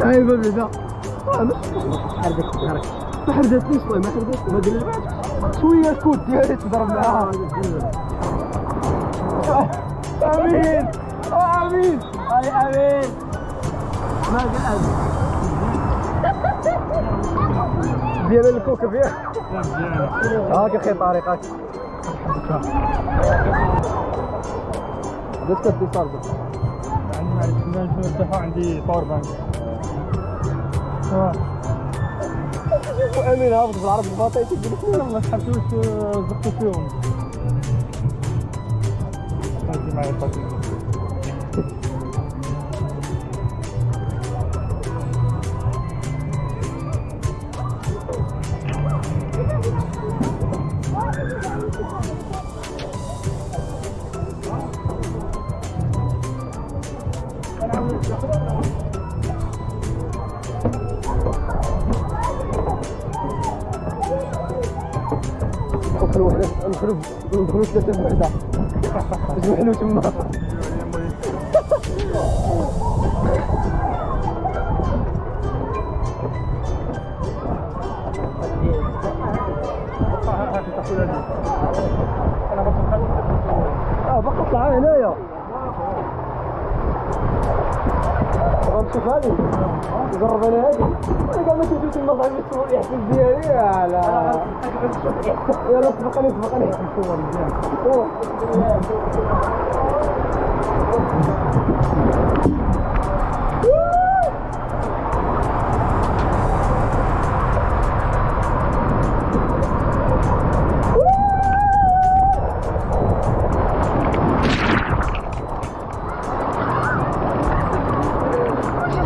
هاي بعدا ما حردتنيش والله ما حردتني ما قلبتش شويه الكود ديالي تضرب معاها امين امين اي امين ما قلت ديال الكوكب ياك هاك اخي طارق هاك بس كتصل عندي معلش عندي باور بانك. امين هابط بالعرض الباطي تقول لي ما سحبتوش زقتو فيهم. هاتي معايا الباطي. نخلو ثلاثة بوحدة باش نحلو تما باقي طلع هنايا غنشوف هادي نجرب انا هادي انا كاع ما كنتو تما صاحبي الصور يحفز ديالي لا يلا سبقني الصور مزيان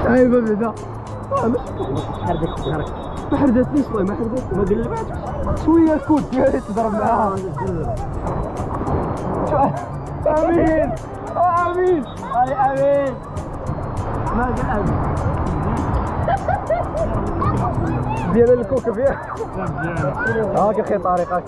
هاي بعدا ما حردتنيش والله ما حردتني ما قلبتش شويه الكود ديالي تضرب معاها امين امين اي امين ما قلت ديال الكوكب ياك هاك اخي طارق هاك